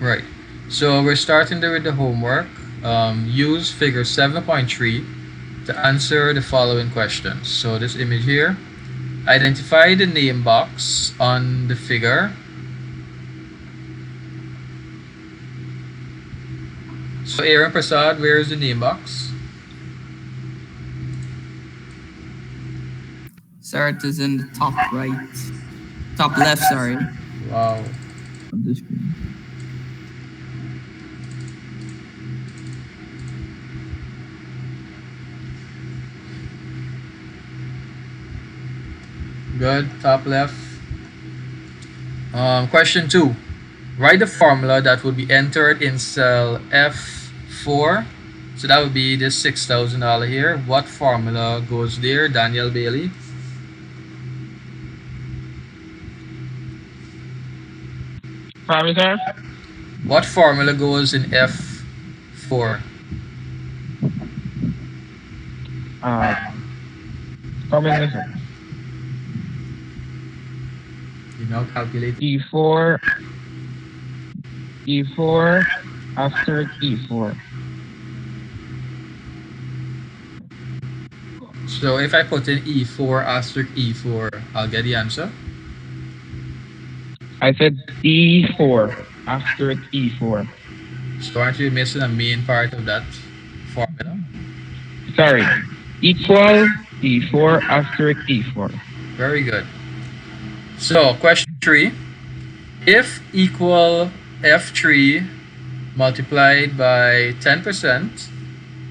Right. So we're starting there with the homework. Use figure 7.3 to answer the following questions. So this image here, identify the name box on the figure. So Aaron Prasad, where is the name box? Sir, it is in the top right. Top left, sorry. Wow. Of the screen. Good, top left. Question 2. Write the formula that would be entered in cell F4. So that would be this $6,000 here. What formula goes there, Daniel Bailey? Sorry, sir. What formula goes in F4? Formula, sir. You now calculate. E4 after E4. So if I put in E4 asterisk E4, I'll get the answer. I said E4 after E4. So aren't you missing a main part of that formula? Sorry. Equal E4 after E4. Very good. So question 3. If equal F3 multiplied by 10%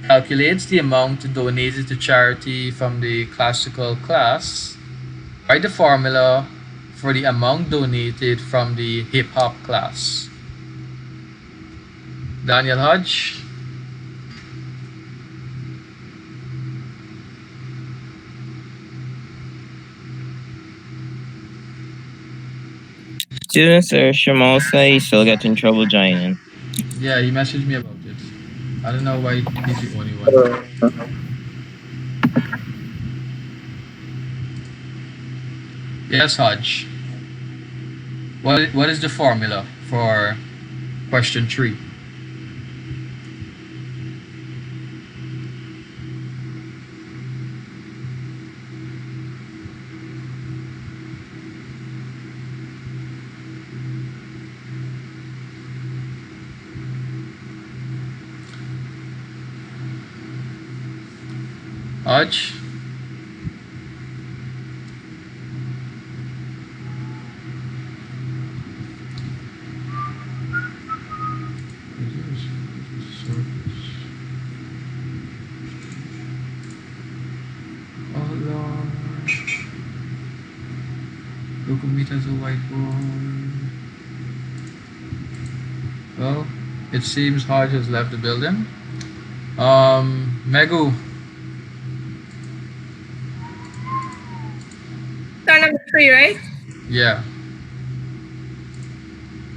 calculates the amount donated to charity from the classical class, write the formula for the amount donated from the hip hop class. Daniel Hodge. Students are Shamosa, still get in trouble joining. Yeah, he messaged me about it. I don't know why he's the only one. Yes, Hodge. What is the formula for question 3? Hodge? Oh Lord. Look at me as a whiteboard. Well, it seems Hodge has left the building. Megu. Star number 3, right? Yeah.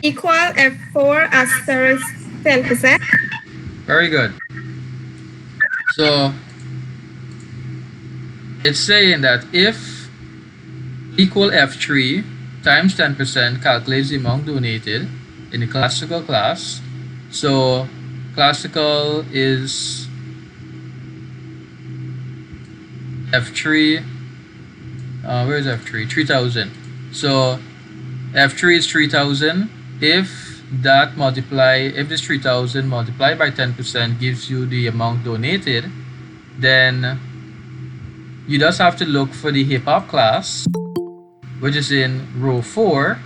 Equal F4 asterisk 10%. Very good. So it's saying that if equal F3 times 10% calculates the amount donated in the classical class. So classical is F3. Where is F3? 3000. So F3 is 3000. If this 3000 multiplied by 10% gives you the amount donated, then you just have to look for the hip hop class, which is in row 4.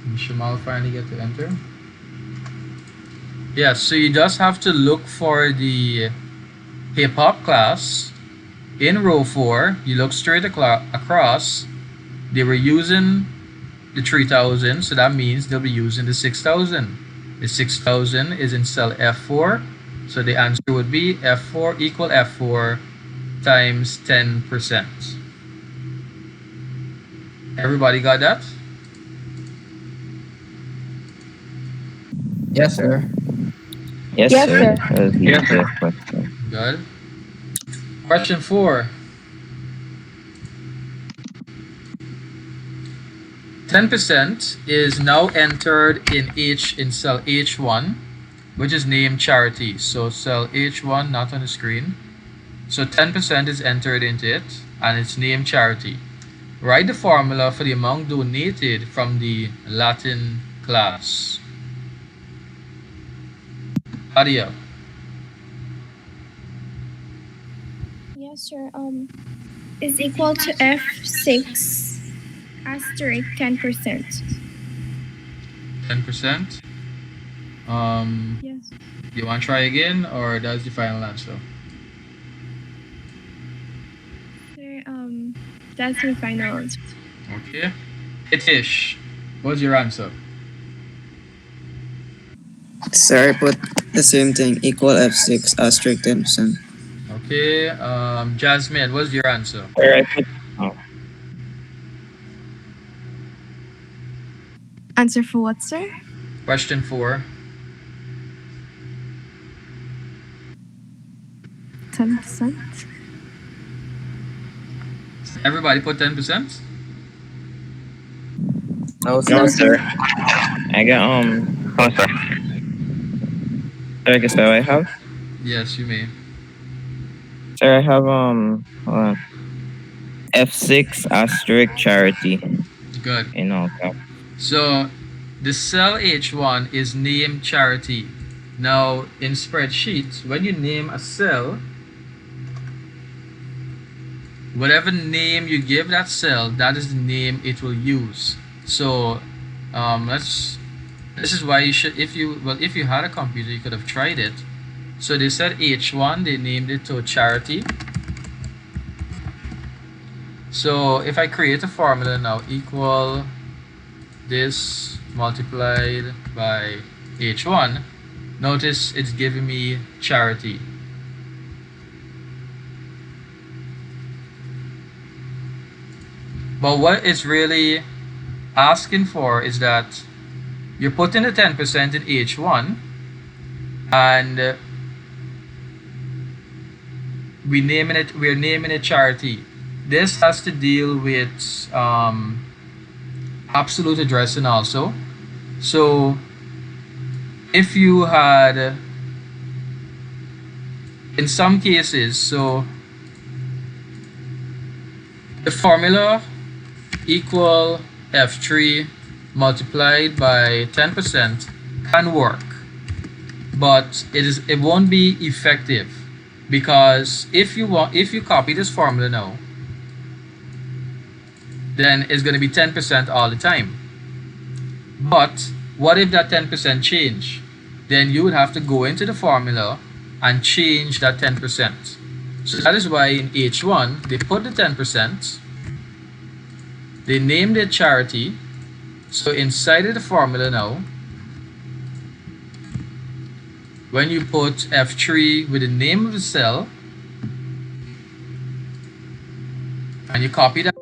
And Shamal finally get to enter. Yes, so you just have to look for the hip hop class in row 4. You look straight across. They were using the 3000, so that means they'll be using the 6000. The 6000 is in cell F4, so the answer would be F4 equal F4 times 10%. Everybody got that? Yes, sir. Yes, Yes, sir. sir. That was the Yes, sir. question. Good. Question 4. 10% is now entered in cell H1, which is named charity. So cell H1 not on the screen. So 10% is entered into it and it's named charity. Write the formula for the amount donated from the Latin class. Adia. Yes, sir. Is equal to F6 asterisk 10%. 10%. Yes. You want to try again or that's the final answer? Sir, that's my final answer. Okay. Itish, what's your answer? Sir, I put the same thing, equal F6 asterisk 10%. Okay. Jasmine, what's your answer? Sir, I put Answer for what, sir? Question 4. 10%. Everybody put 10%? No, no, sir. sir. I got Oh, sir. Sir, guess what I have? Yes, you may. Sir, I have hold on. F6 asterisk charity Good. in all caps. So the cell H1 is named charity. Now in spreadsheet, when you name a cell, whatever name you give that cell, that is the name it will use. So this is why you should, if you had a computer, you could have tried it. So they said H1, they named it to charity. So if I create a formula now, equal this multiplied by H1, notice it's giving me charity. But what it's really asking for is that you're putting the 10% in H1 and we're naming it charity. This has to deal with absolute addressing also. So if you had in some cases, so the formula equal F3 multiplied by 10% can work, but it won't be effective, because if you copy this formula now, then it's going to be 10% all the time. But what if that 10% change? Then you would have to go into the formula and change that 10%. So that is why in H1 they put the 10%, they named it charity. So inside of the formula now, when you put F3 with the name of the cell and you copy that,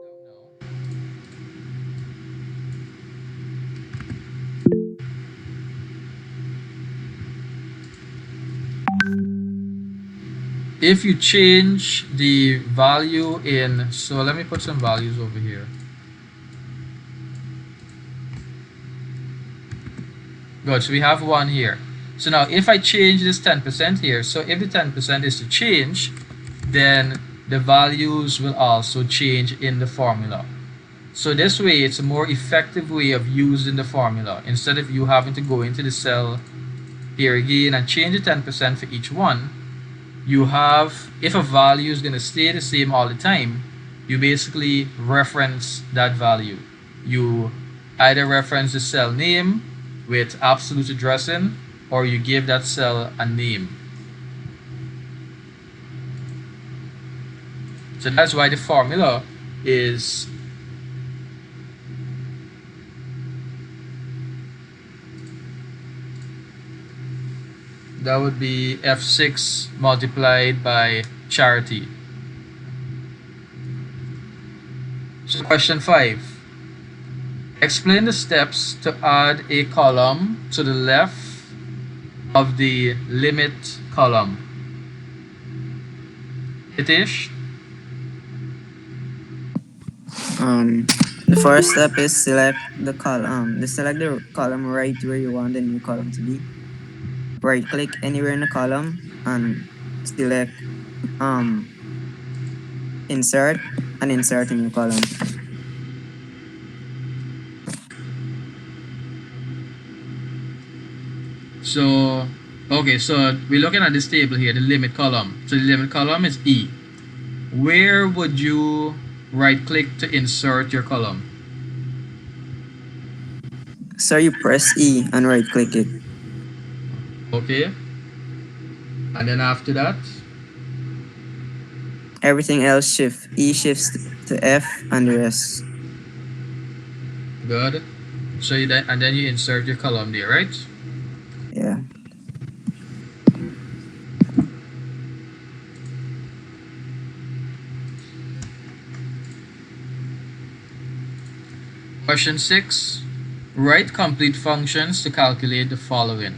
if you change the value in, so let me put some values over here. Good, so we have one here. So now if I change this 10% here, so if the 10% is to change, then the values will also change in the formula. So this way it's a more effective way of using the formula. Instead of you having to go into the cell here again and change the 10% for each one, you have, if a value is going to stay the same all the time, you basically reference that value. You either reference the cell name with absolute addressing, or you give that cell a name. So that's why the formula is that would be F6 multiplied by charity. So question 5. Explain the steps to add a column to the left of the limit column. Itish? The first step is select the column. Select the column right where you want the new column to be. Right click anywhere in the column and select insert and insert a new column. So, okay, so we're looking at this table here, the limit column. So the limit column is E. Where would you right click to insert your column? So you press E and right click it. Okay. And then after that, Everything else shift. E shifts to F and the rest. good. So you then, and then you insert your column there, right? Yeah. Question 6. Write complete functions to calculate the following.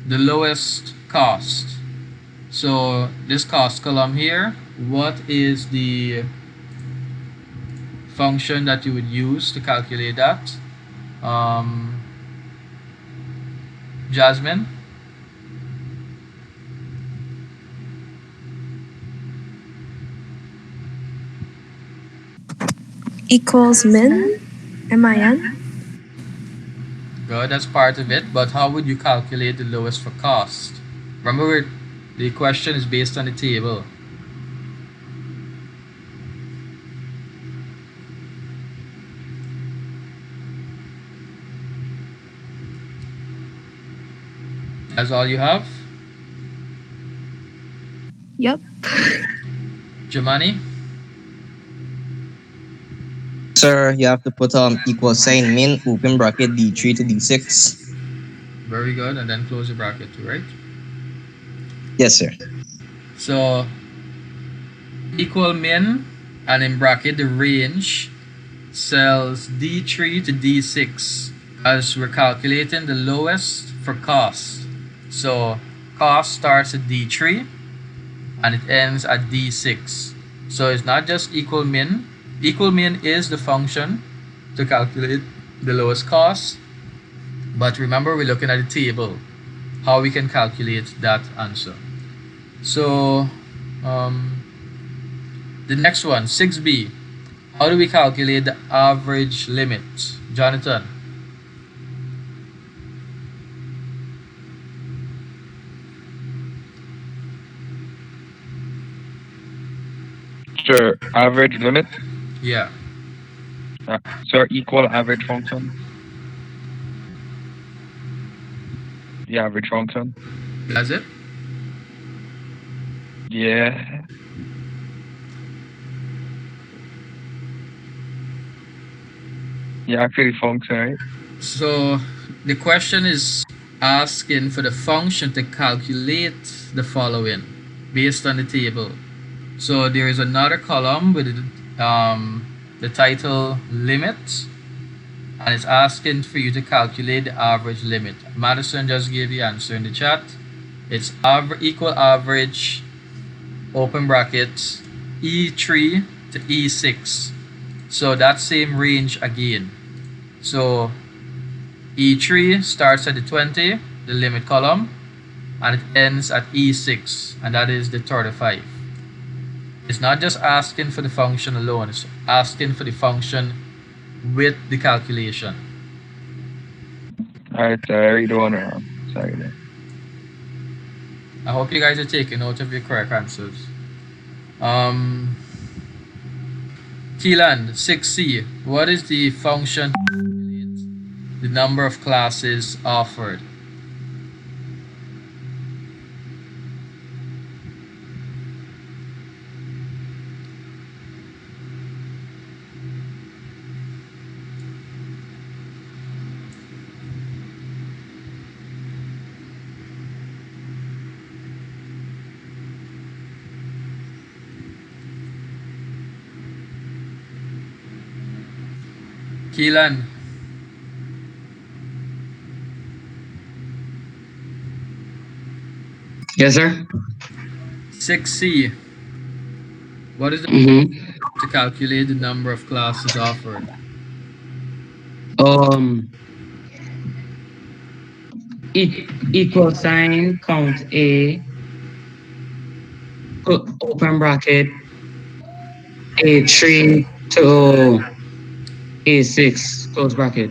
The lowest cost. So this cost column here, what is the function that you would use to calculate that? Jasmine? Equals min. MIN. Good, that's part of it. But how would you calculate the lowest for cost? Remember, the question is based on the table. That's all you have? Yep. Jomani? Sir, you have to put equal sign min open bracket D3 to D6. Very good, and then close the bracket too, right? Yes, sir. So equal min, and in bracket the range, cells D3 to D6, as we're calculating the lowest for cost. So cost starts at D3 and it ends at D6. So it's not just equal min. Equal min is the function to calculate the lowest cost. But remember, we're looking at the table, how we can calculate that answer. So the next one, 6b. How do we calculate the average limit? Jonathan? Sure. Average limit. Yeah. Sir, equal average function. The average function. That's it? Yeah. Yeah, actually function, right? So the question is asking for the function to calculate the following based on the table. So there is another column with the title limit, and it's asking for you to calculate the average limit. Madison just gave the answer in the chat. It's equal average, open bracket, E3 to E6. So that same range again. So E3 starts at the 20, the limit column, and it ends at E6, and that is the 35. It's not just asking for the function alone, it's asking for the function with the calculation. Alright, I read the one wrong. Sorry there. I hope you guys are taking note of your correct answers. Keelan, 6C, what is the function to calculate the number of classes offered? Keelan, Yes, sir. 6C, what is the Mm-hmm. to to calculate the number of classes offered? Equal sign count A, open bracket, A3 to A6, close bracket.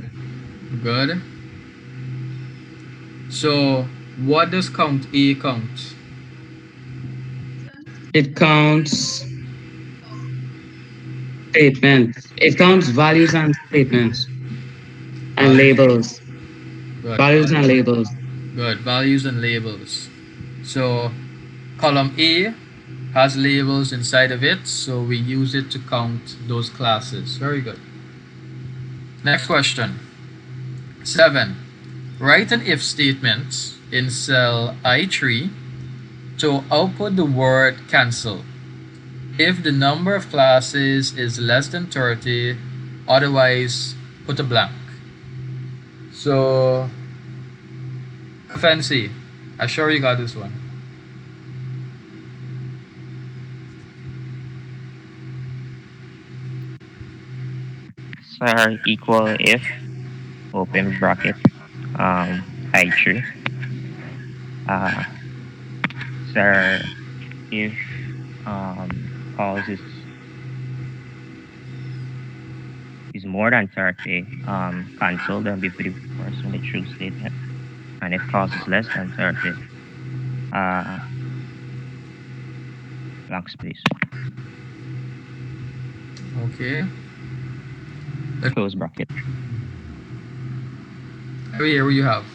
Good. So, what does count A count? It counts statements. It counts values and statements and Values. labels. Good. Values and labels. Good. Values and labels. So, column A has labels inside of it, so we use it to count those classes. Very good. Next question. 7. Write an if statement in cell I3 to output the word cancel if the number of classes is less than 30, otherwise put a blank. So, fancy. I'm sure you got this one. Sir, equal if, open bracket, I3. Sir, if calls is more than 30, cancel then be for the first one the true statement. And if calls is less than 30, blank space. Okay. Close bracket. Over here, what you have?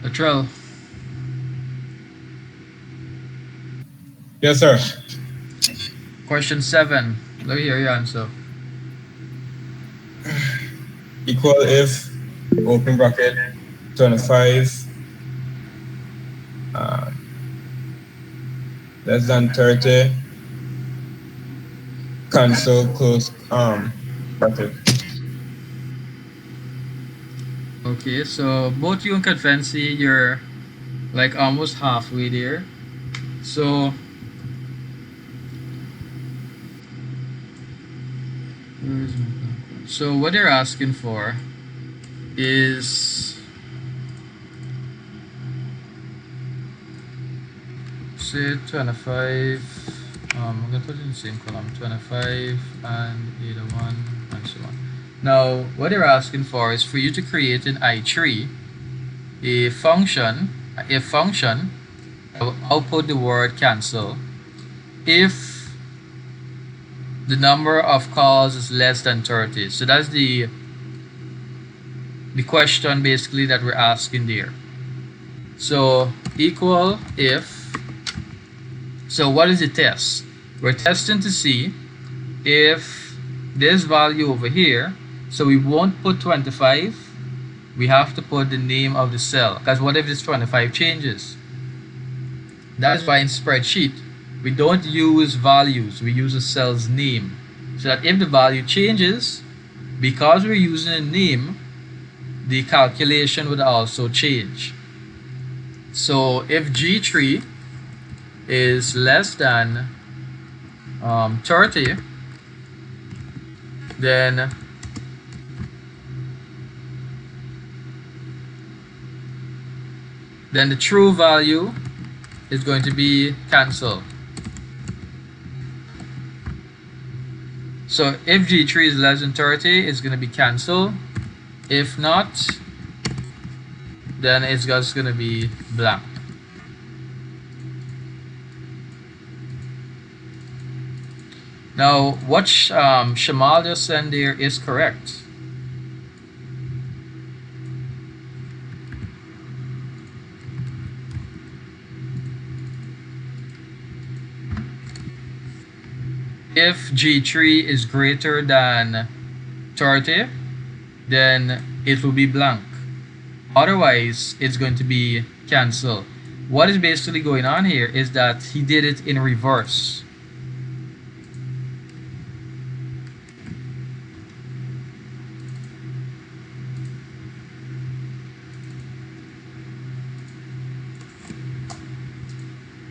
Latrell. Yes, sir. Question 7. Let me hear your answer. Equal if, open bracket, 25, less than 30, cancel, close, bracket. Okay, so both you and Confancy, you're like almost halfway there. So, where's my blank one? So what they're asking for is, say 25. I'm gonna put it in the same column. 25 and either one and so on. Now, what they're asking for is for you to create in I3 a function that will output the word cancel if the number of calls is less than 30. So that's the question basically that we're asking there. So equal if. So what is the test? We're testing to see if this value over here, so we won't put 25, we have to put the name of the cell, because what if this 25 changes? That is why in spreadsheet we don't use values, we use a cell's name, so that if the value changes, because we're using a name, the calculation would also change. So if G3 is less than 30, then the true value is going to be cancel. So if G3 is less than 30, it's going to be cancel. If not, then it's just going to be blank. Now, what Shamal just said there is correct. If G3 is greater than 30, then it will be blank. Otherwise, it's going to be cancel. What is basically going on here is that he did it in reverse.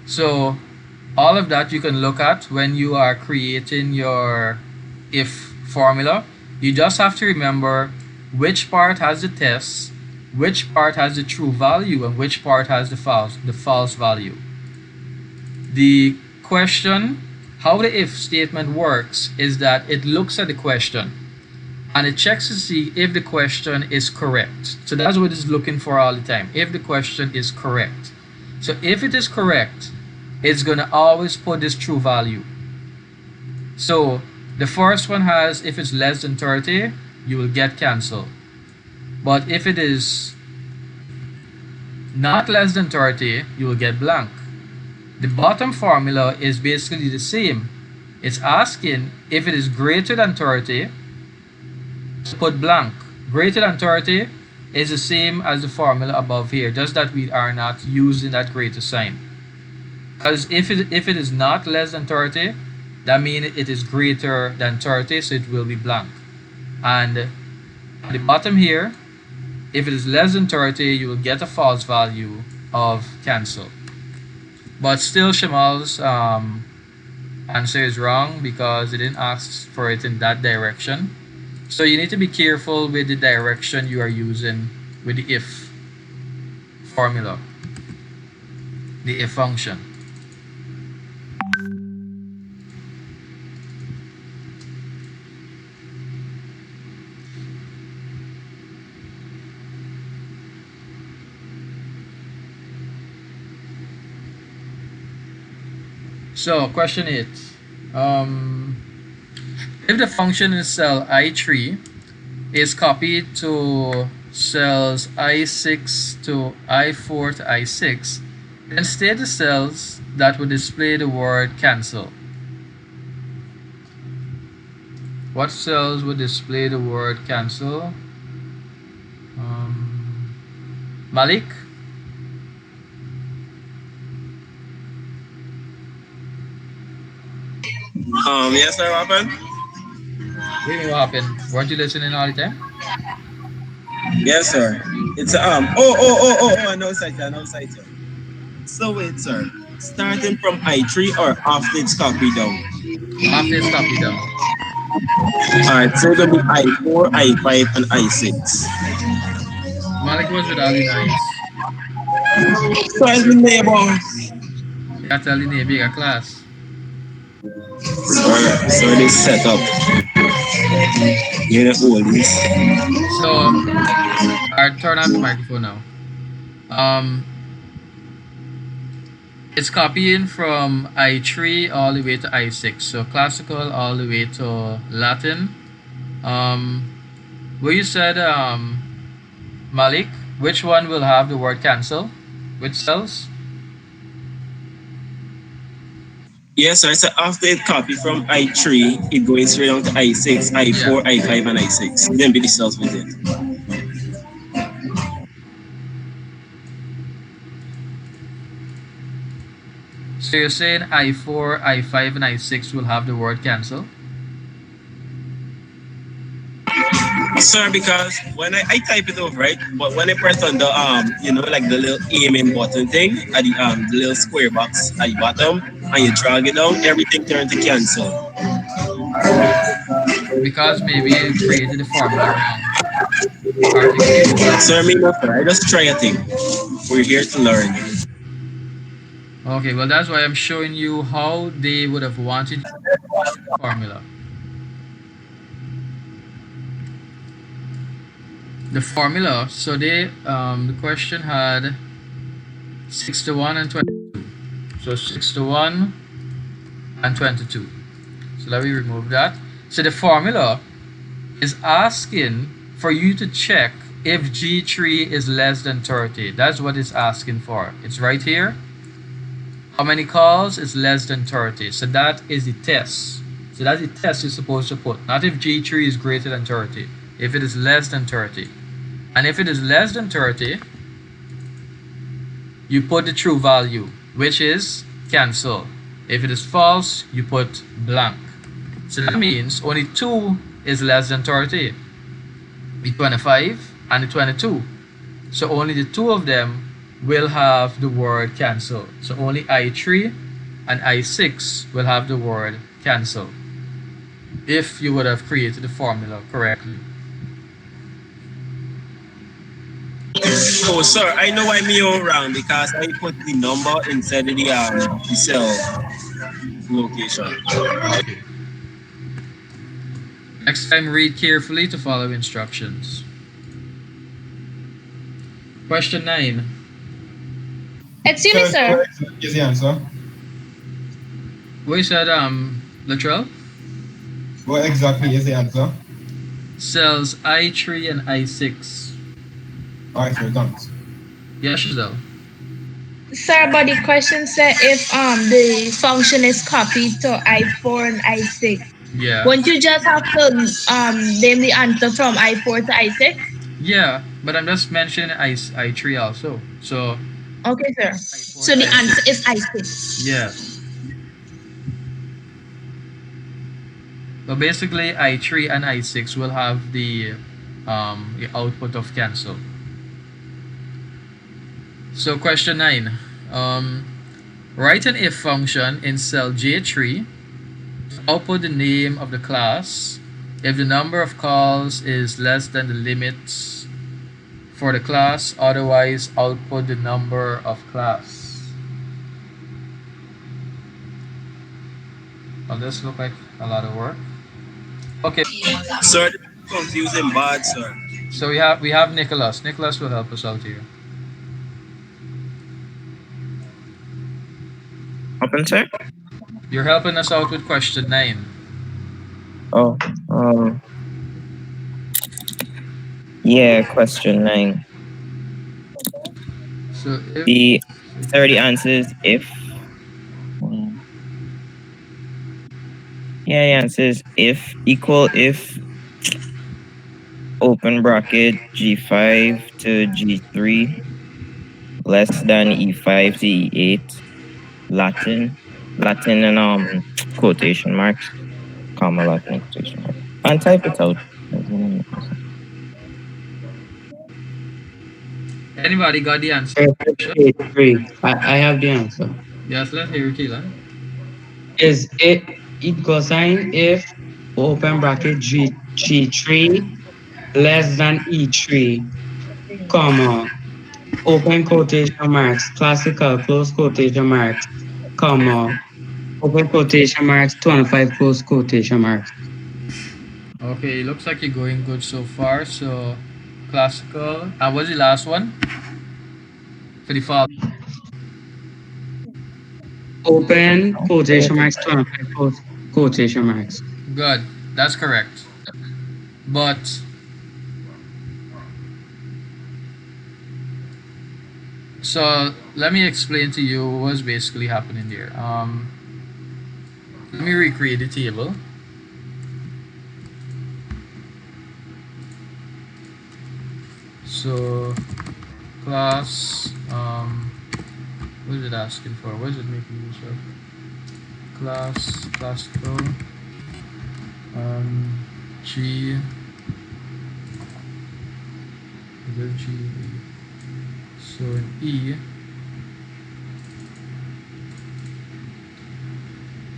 So all of that you can look at when you are creating your if formula. You just have to remember which part has the test, which part has the true value, and which part has the false value. The question, how the if statement works is that it looks at the question and it checks to see if the question is correct. So that's what it's looking for all the time, if the question is correct. So if it is correct, it's going to always put this true value. So the first one has, if it's less than 30, you will get cancelled. But if it is not less than 30, you will get blank. The bottom formula is basically the same. It's asking if it is greater than 30, so put blank. Greater than 30 is the same as the formula above here, just that we are not using that greater sign. Because if it is not less than 30, that means it is greater than 30, so it will be blank. And at the bottom here, if it is less than 30, you will get a false value of cancel. But still, Shamal's answer is wrong because it didn't ask for it in that direction. So you need to be careful with the direction you are using with the if formula, the if function. So question 8. If the function in cell I3 is copied to cells I6 to I4 to I6, then state the cells that would display the word cancel. What cells would display the word cancel? Malik? Yes, sir, what happened? What do you mean what happened? Weren't you listening all the time? Yes, sir. It's I know site, sir. So wait, sir. Starting from I3 or after it's copied down? After it's copied down. Alright, so it'll be I4, I5, and I6. Malik was with all the noise. So as the neighbor. You have to tell the neighbor a class. So this setup. You're the oldies. So, alright, turn off the microphone now. It's copying from I3 all the way to I6. So classical all the way to Latin. Where you said, Malik, which one will have the word cancel? Which cells? Yes, sir. So after it copy from I3, it goes straight on to I6, I4, I5, and I6. Then be the cells with it. So you're saying I4, I5, and I6 will have the word cancel? Sir, because when I type it over, right? But when I press on the like the little aiming button thing at the little square box at the bottom, and you drag it down, everything turns to cancel. Because maybe you created the formula wrong. Articulated that. Sir, me not, sir. I just try a thing. We're here to learn. Okay, well that's why I'm showing you how they would have wanted the formula. The formula, so they the question had 6 to 1 and 22. So 6 to 1 and 22. So let me remove that. So the formula is asking for you to check if G3 is less than 30. That's what it's asking for. It's right here. How many calls is less than 30? So that is the test. So that's the test you're supposed to put. Not if G3 is greater than 30. If it is less than 30. And if it is less than 30, you put the true value, which is cancel. If it is false, you put blank. So that means only 2 is less than 30. The 25 and the 22. So only the 2 of them will have the word cancel. So only I3 and I6 will have the word cancel if you would have created the formula correctly. Oh, sir, I know why me all wrong because I put the number instead of the cell location. Okay. Next time, read carefully to follow instructions. Question 9. Excuse me, Sir, sir. what exactly is the answer? What you said, Latrell? What exactly is the answer? Cells I3 and I6. Alright, sir, thanks. Yeah, Giselle. Sir, but the question said if the function is copied to I4 and I6. Yeah. Won't you just have to name the answer from I4 to I6? Yeah, but I'm just mentioning I3 also. So Okay, sir. I4 So to the answer I6. is I6. Yes. So basically, I3 and I6 will have the output of cancel. So question 9. Um, write an if function in cell J3 to output the name of the class if the number of calls is less than the limits for the class, otherwise output the number of class. Well, this look like a lot of work. Okay, Sir, this is confusing bad, sir. so we have Nicholas. Nicholas will help us out here. Open, sir? You're helping us out with question 9. Oh, yeah, question 9. So if The answer is if. Yeah, the answer is if equal if open bracket G5 to G3 less than E5 to E8 Latin and quotation marks, comma Latin and quotation marks. And type it out. anybody got the answer? Eight, three. I have the answer. Yes, let's hear it, Keelan. Is it equal sign if open bracket G3 less than E3, comma, open quotation marks, classical, close quotation marks, comma, open quotation marks, 25 close quotation marks. Okay, looks like you're going good so far. So classical. And what's the last one? For the fall. Open quotation marks, 25 close quotation marks. Good. That's correct. But so let me explain to you what's basically happening there. Let me recreate the table. So class what is it asking for? What is it making use of? Class classical G is it G so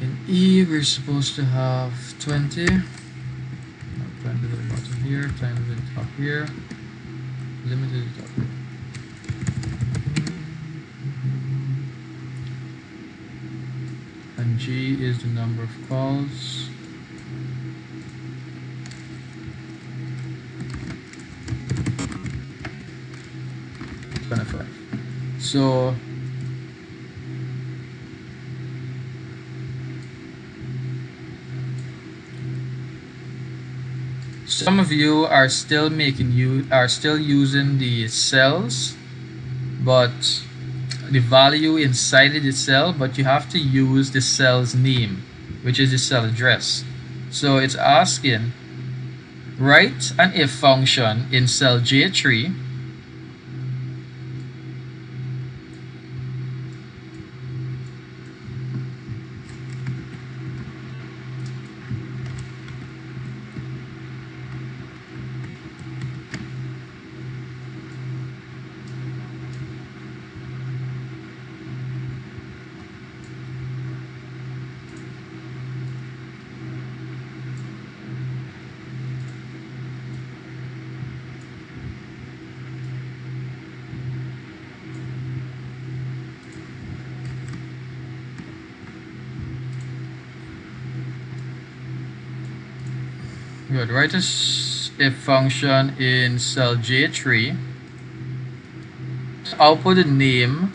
in E we're supposed to have 20 20 to the bottom here, 10 to the top here, limited to the top here. And G is the number of calls. So some of you are still using the cells, but the value inside of the cell, but you have to use the cell's name, which is the cell address. So it's asking write an if function in cell J3 Good. Write a if function in cell J3. Output the name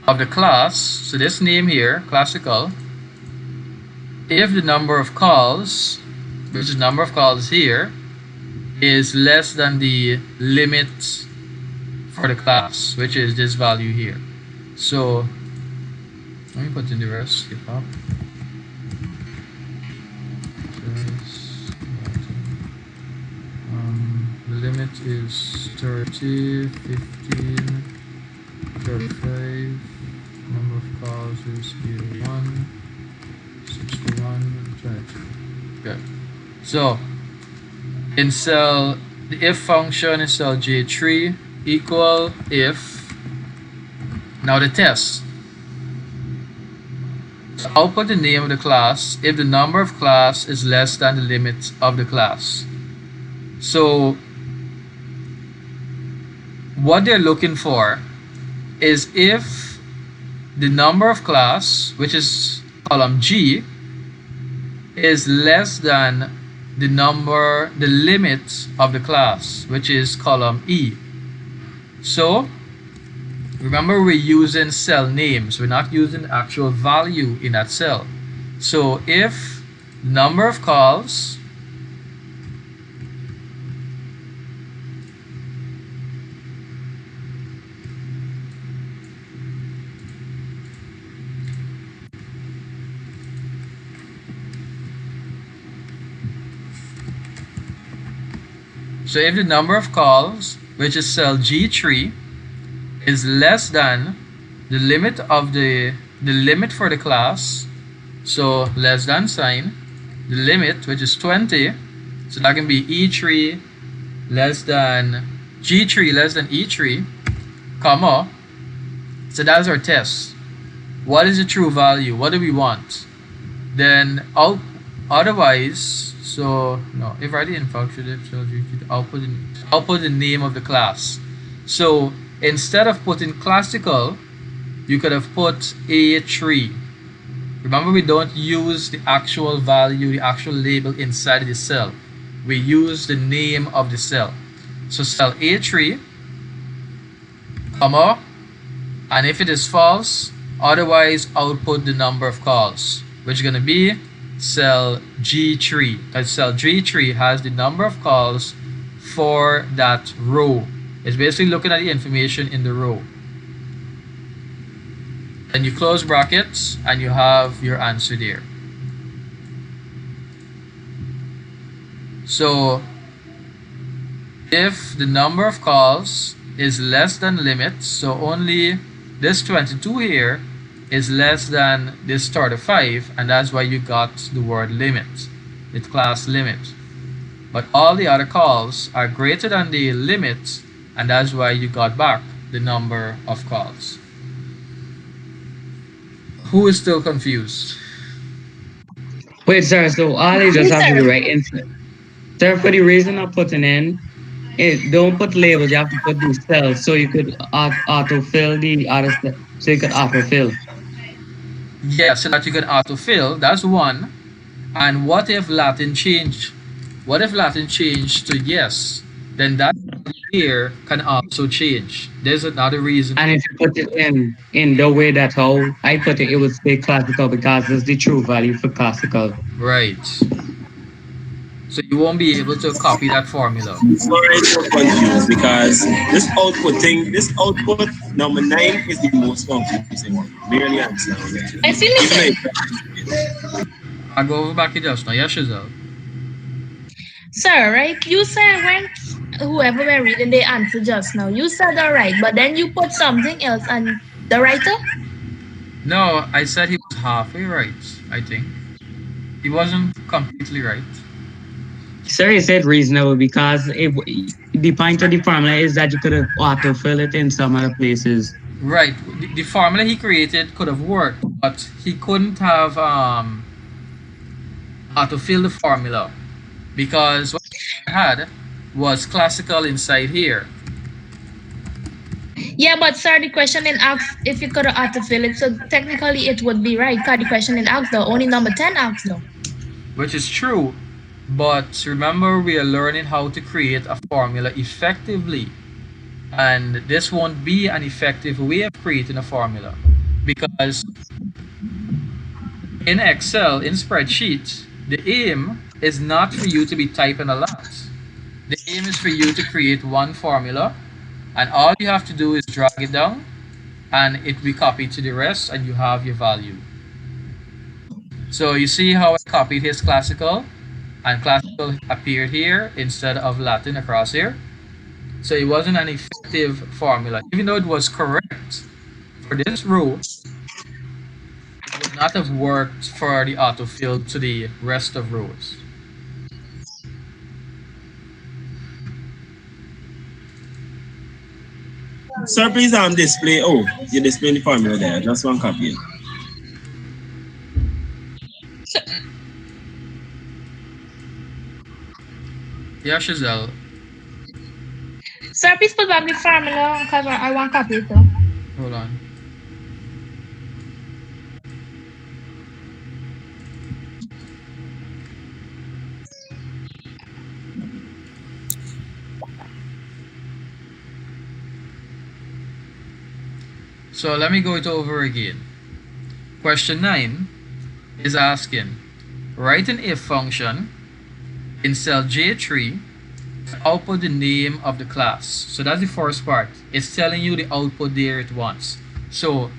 of the class. So this name here, classical. If the number of calls, which is number of calls here, is less than the limit for the class, which is this value here. So let me put in the rest. Skip up. The limit is 30, 15, 35. Number of calls is 81, 61, 22. Good. So in cell, the if function in cell J3 equal if. Now the test. So output the name of the class if the number of class is less than the limit of the class. So what they're looking for is if the number of class, which is column G, is less than the limit of the class, which is column E. So remember, we're using cell names. We're not using actual value in that cell. So if number of calls So if the number of calls, which is cell G3, is less than the limit of the limit for the class, so less than sign, the limit, which is 20, so that can be E3 less than G3 less than E3, comma, so that's our test. What is the true value? What do we want? Then otherwise, so no, if I didn't function it, so output the name of the class. So instead of putting classical, you could have put A3. Remember, we don't use the actual value, the actual label inside the cell. We use the name of the cell. So cell A3, comma, and if it is false, otherwise output the number of calls, which is going to be cell G3. That cell G3 has the number of calls for that row. It's basically looking at the information in the row. Then you close brackets and you have your answer there. So if the number of calls is less than limit, so only this 22 here is less than this 35, and that's why you got the word limit. It's class limit. But all the other calls are greater than the limit, and that's why you got back the number of calls. Who is still confused? Wait, sir, so all you just have to do right inside. Sir, for the reason I'm putting in, don't put labels, you have to put these cells so you could autofill the other stuff. So you could autofill. Yeah, so that you can autofill, that's one. And what if Latin changed? What if Latin changed to yes? Then that here can also change. There's another reason. And if you put it in the way that how I put it, it would say classical because it's the true value for classical. Right. So you won't be able to copy that formula. Sorry to confused because this output number 9 is the most confusing one. Barely understand. I feel it. I'll go over back to just now. Yes, Giselle. Sir, right? You said when whoever were reading the answer just now, you said all right, but then you put something else on the writer? No, I said he was halfway right, I think. He wasn't completely right. Sir, you said reasonable because the point of the formula is that you could have autofill it in some other places. Right. The formula he created could have worked, but he couldn't have autofill the formula because what he had was classical inside here. Yeah, but sir, the question in asked if you could have autofill it, so technically it would be right. Because the question in asked though, only number 10 asked though. Which is true, But remember, we are learning how to create a formula effectively. And this won't be an effective way of creating a formula because in Excel, in spreadsheet, the aim is not for you to be typing a lot. The aim is for you to create one formula, and all you have to do is drag it down and it will be copied to the rest and you have your value. So you see how I copied his classical and classical appeared here instead of Latin across here. So it wasn't an effective formula. Even though it was correct for this row, it would not have worked for the autofill to the rest of rows. Sir, please display. Oh, you display the formula there. Just one copy. Yeah, Chazelle. Sir, please put back the formula because I want copy it too. Hold on. So let me go it over again. Question 9 is asking, write an if function in cell J3 to output the name of the class. So that's the first part. It's telling you the output there it wants. So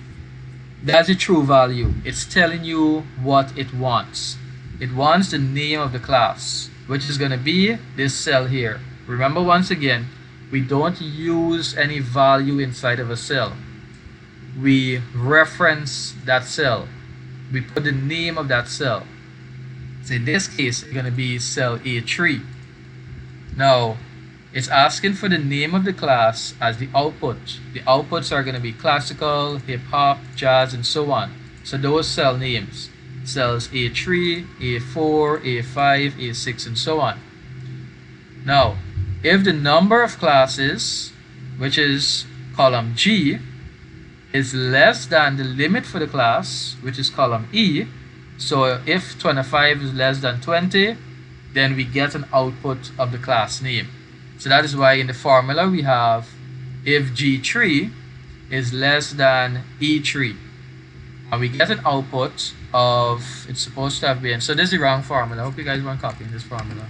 that's the true value. It's telling you what it wants. It wants the name of the class, which is going to be this cell here. Remember, once again, we don't use any value inside of a cell. We reference that cell. We put the name of that cell. So in this case, it's going to be cell A3. Now, it's asking for the name of the class as the output. The outputs are going to be classical, hip hop, jazz, and so on. So those cell names, cells A3, A4, A5, A6, and so on. Now, if the number of classes, which is column G, is less than the limit for the class, which is column E, so if 25 is less than 20, then we get an output of the class name. So that is why in the formula we have if G3 is less than E3, and we get an output of, it's supposed to have been, so this is the wrong formula. I hope you guys weren't copying this formula.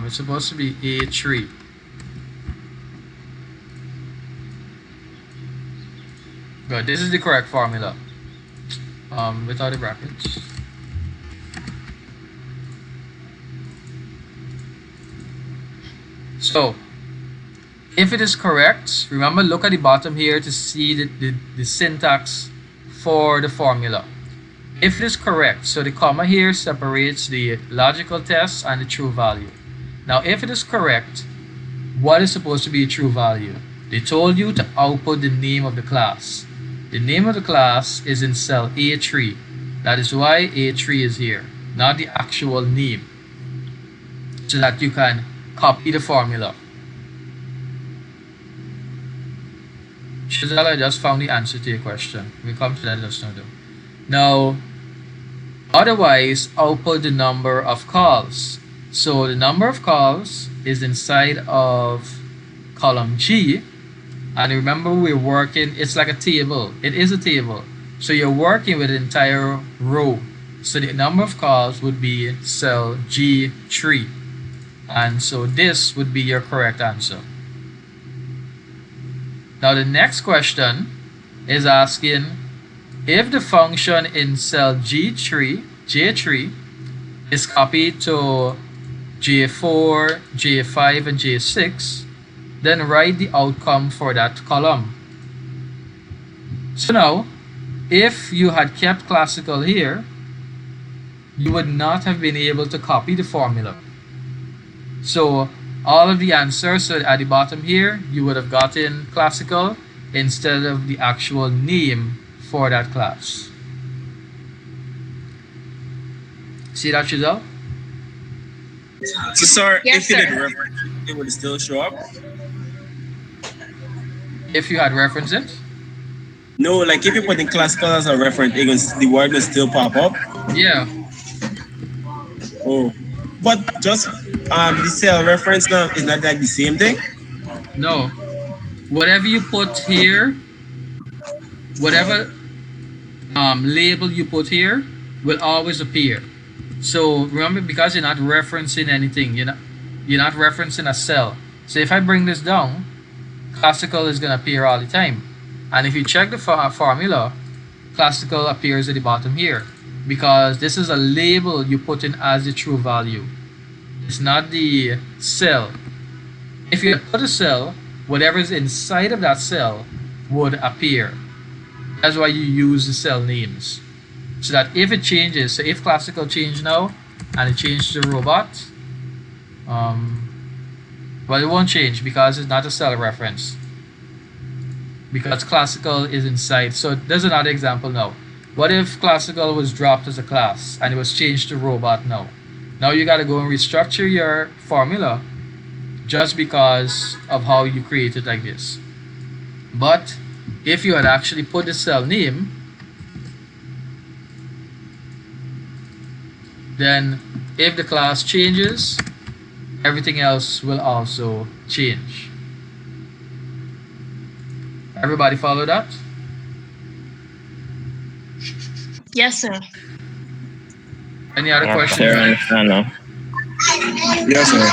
It's supposed to be A3. Good, this is the correct formula. Without the brackets. So, if it is correct, remember, look at the bottom here to see the syntax for the formula. If it is correct, so the comma here separates the logical test and the true value. Now, if it is correct, what is supposed to be a true value? They told you to output the name of the class. The name of the class is in cell A3. That is why A3 is here, not the actual name, so that you can copy the formula. Shazala, I just found the answer to your question. We'll come to that just now though. Now, otherwise, output the number of calls. So the number of calls is inside of column G. And remember, we're working, it's like a table. It is a table. So you're working with an entire row. So the number of calls would be cell G3. And so this would be your correct answer. Now the next question is asking if the function in cell J3 is copied to J4, J5, and J6, then write the outcome for that column. So now, if you had kept classical here, you would not have been able to copy the formula. So all of the answers, so at the bottom here, you would have gotten classical instead of the actual name for that class. See that, Chazelle? So, sir, Yes, if you sir. did reference, it would still show up. If you had referenced it? No, like if you put in classical as a reference, the word will still pop up. Yeah. Oh, but just the cell reference now is not like the same thing. No, whatever you put here, whatever label you put here will always appear. So remember, because you're not referencing anything, you're not referencing a cell. So if I bring this down, classical is gonna appear all the time. And if you check the formula, classical appears at the bottom here because this is a label you put in as the true value. It's not the cell. If you had put a cell, whatever is inside of that cell would appear. That's why you use the cell names. So that if it changes, so if classical change now and it changed to robot, well, it won't change because it's not a cell reference. Because classical is inside. So there's another example now. What if classical was dropped as a class and it was changed to robot now? Now you got to go and restructure your formula just because of how you create it like this. But if you had actually put the cell name, then if the class changes, everything else will also change. Everybody follow that? Yes, sir. Any other Yeah, questions, Sir, I guys? understand now. Yes, sir.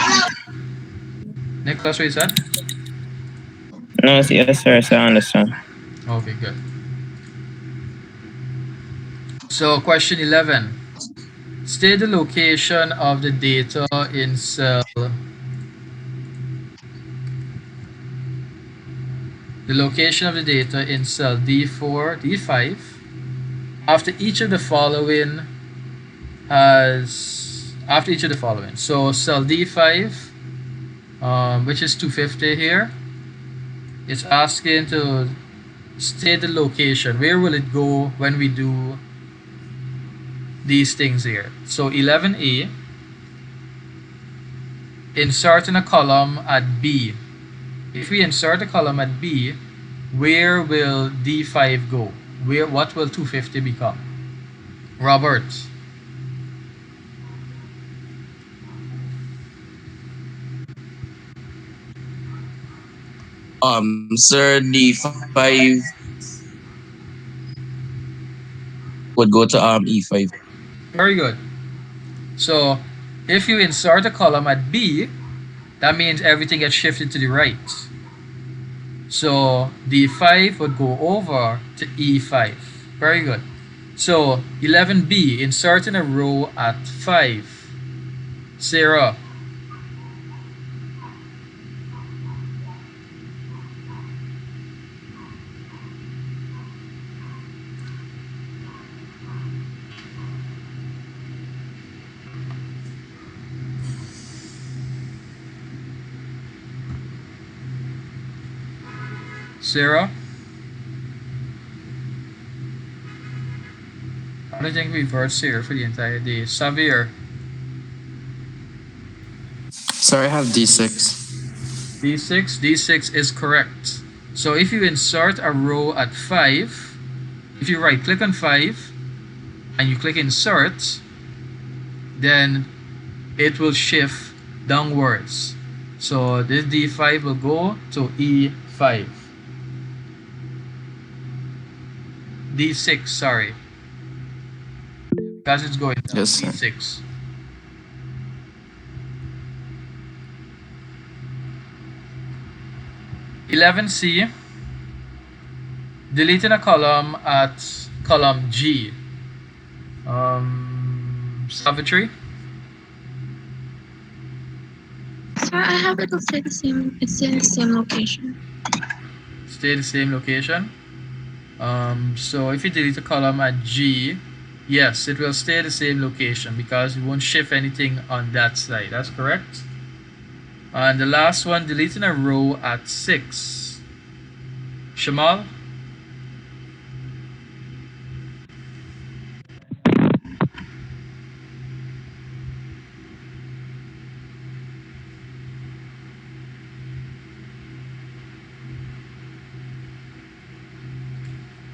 Nicholas, what you said? No, yes, sir, I understand. Okay, good. So question 11. State the location of the data in cell. The location of the data in cell D4, D5 after each of the following after each of the following. So cell D5, which is 250 here, it's asking to state the location. Where will it go when we do these things here? So 11A, insert in a column at B. If we insert a column at B, where will D5 go? What will 250 become? Robert. Sir, D5 would go to E5. Very good. So if you insert a column at B, that means everything gets shifted to the right. So D5 would go over to E5. Very good. So 11B, insert in a row at 5. Sarah. Sarah? I don't think we've heard Sarah for the entire day. Xavier. Sir, I have D6. D6? D6 is correct. So if you insert a row at 5, if you right click on 5 and you click insert, then it will shift downwards. So this D5 will go to E5. D6, sorry. Because it's going down. Yes, sir. D6. C. Deleting a column at column G. Savitri? So I have it will stay the same. It's in the same location. Stay the same location. So if you delete a column at G, yes, it will stay the same location because it won't shift anything on that side. That's correct. And the last one, deleting a row at 6. Shamal?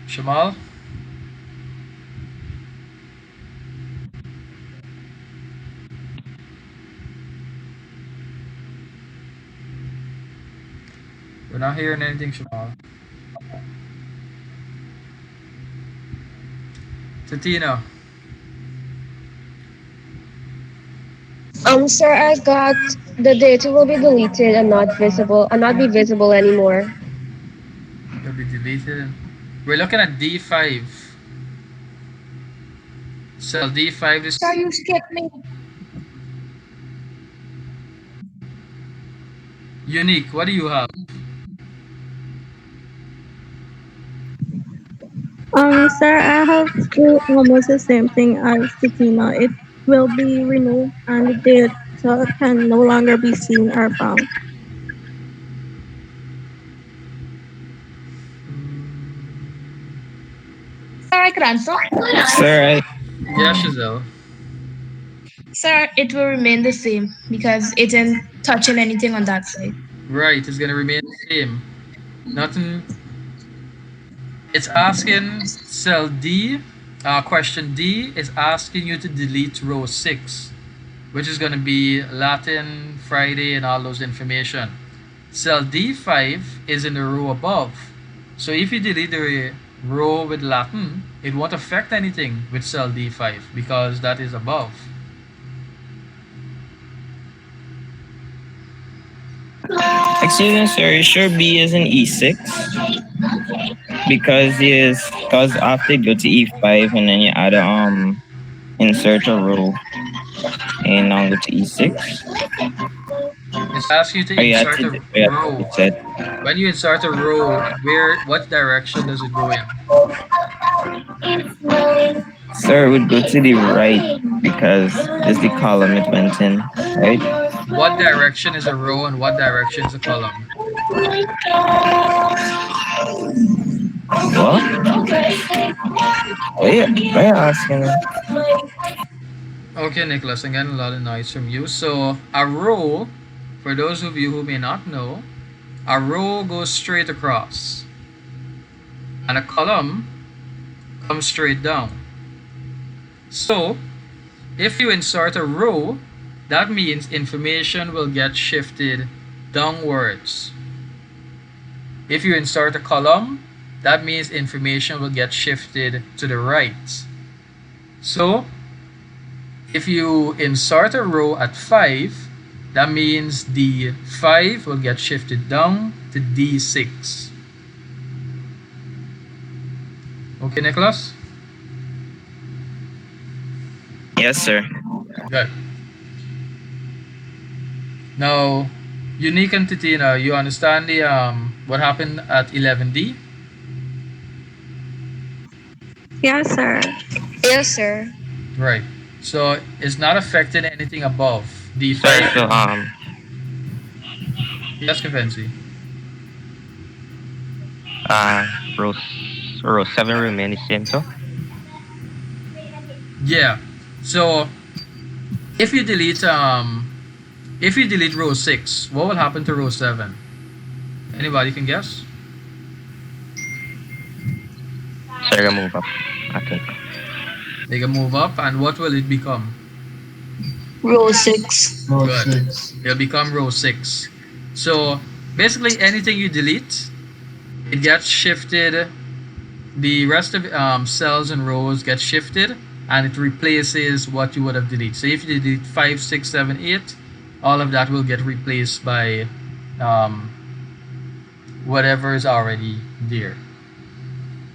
Shamal? We're not hearing anything, Shamal. Tatina. Sir, I got the data will be deleted and not visible, and not be visible anymore. It'll be deleted. We're looking at D5. Cell D5 is Sir, you skipped me. unique. What do you have? Sir, I have almost the same thing as Titina. It will be removed and the data can no longer be seen or found. Sir, I could answer. Sir, Yeah, Shazelle. Sir, it will remain the same because it isn't touching anything on that side. Right, it's gonna remain the same. Nothing. It's asking cell D. Question D is asking you to delete row 6, which is gonna be Latin, Friday, and all those information. Cell D5 is in the row above. So if you delete the row with Latin, it won't affect anything with cell D5 because that is above. excuse me, sir. You sure B is in E6? Because after you go to E5 and then you add a insert a row and now go to E6. It's asking you to Oh yeah, insert a yeah, row. it said. When you insert a row, what direction does it go in? Sir, it would go to the right because it's the column it went in, right? What direction is a row and what direction is a column? What? Why are you asking me? Okay, Nicholas, I'm getting a lot of noise from you. So a row, for those of you who may not know, a row goes straight across and a column comes straight down. So if you insert a row, that means information will get shifted downwards. If you insert a column, that means information will get shifted to the right. So if you insert a row at 5, that means the 5 will get shifted down to D6. Okay, Nicholas? Yes, sir. Good. Now, Unique and Titina, you understand the what happened at 11D? Yes, sir. Yes, sir. Right. So it's not affecting anything above D5. Sir, so Yes, Kavensi. row row 7 remain the same too. Yeah. So if you delete row 6, what will happen to row 7? Anybody can guess? So you're gonna move up, I think. They can move up, and what will it become? Row 6. Good. It'll become row 6. So basically anything you delete, it gets shifted. The rest of cells and rows get shifted, and it replaces what you would have deleted. So if you delete 5, 6, 7, 8, all of that will get replaced by whatever is already there.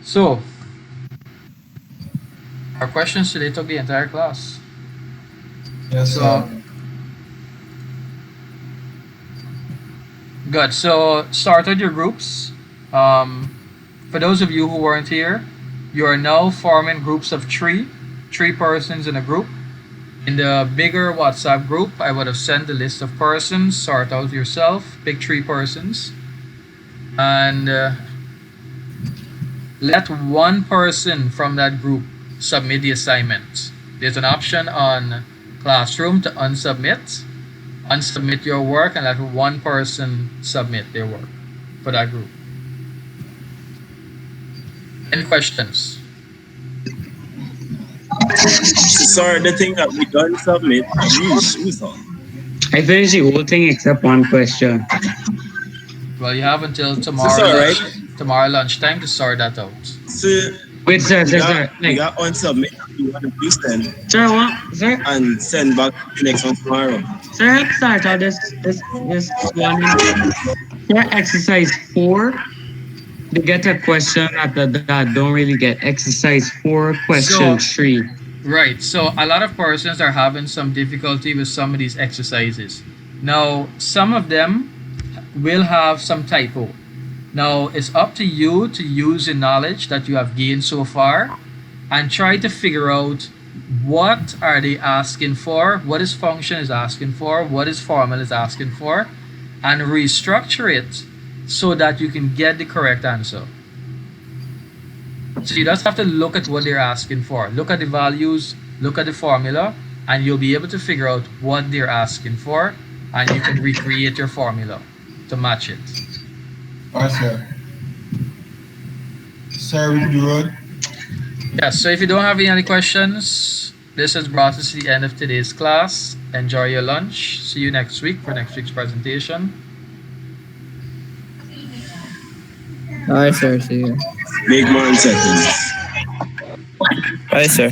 So our questions today took the entire class. Yes, So sir. good. So started your groups. For those of you who weren't here, you are now forming groups of three persons in a group. In the bigger WhatsApp group, I would have sent the list of persons, sort out yourself, pick 3 persons, and let one person from that group submit the assignment. There's an option on Classroom to unsubmit your work, and let one person submit their work for that group. Any questions? Sir, the thing that we don't submit, we saw. I finished the whole thing except one question. Well, you have until So sorry. tomorrow lunchtime to sort that out. So Wait, sir, we like, got on submit you send sir, what, sir, and send back the next one tomorrow. sir, let's start out this one. Sir, exercise 4. They get a question that don't really get exercise 4, question 3. Right. So a lot of persons are having some difficulty with some of these exercises. Now, some of them will have some typo. Now, it's up to you to use the knowledge that you have gained so far and try to figure out what are they asking for, what this function is asking for, what this formula is asking for, and restructure it so that you can get the correct answer. So you just have to look at what they're asking for. Look at the values, look at the formula, and you'll be able to figure out what they're asking for, and you can recreate your formula to match it. Alright, sir. Sir, we can do road. Yes, so if you don't have any other questions, this has brought us to the end of today's class. Enjoy your lunch. See you next week for next week's presentation. Alright, sir. See you. Big man seconds. Bye, sir.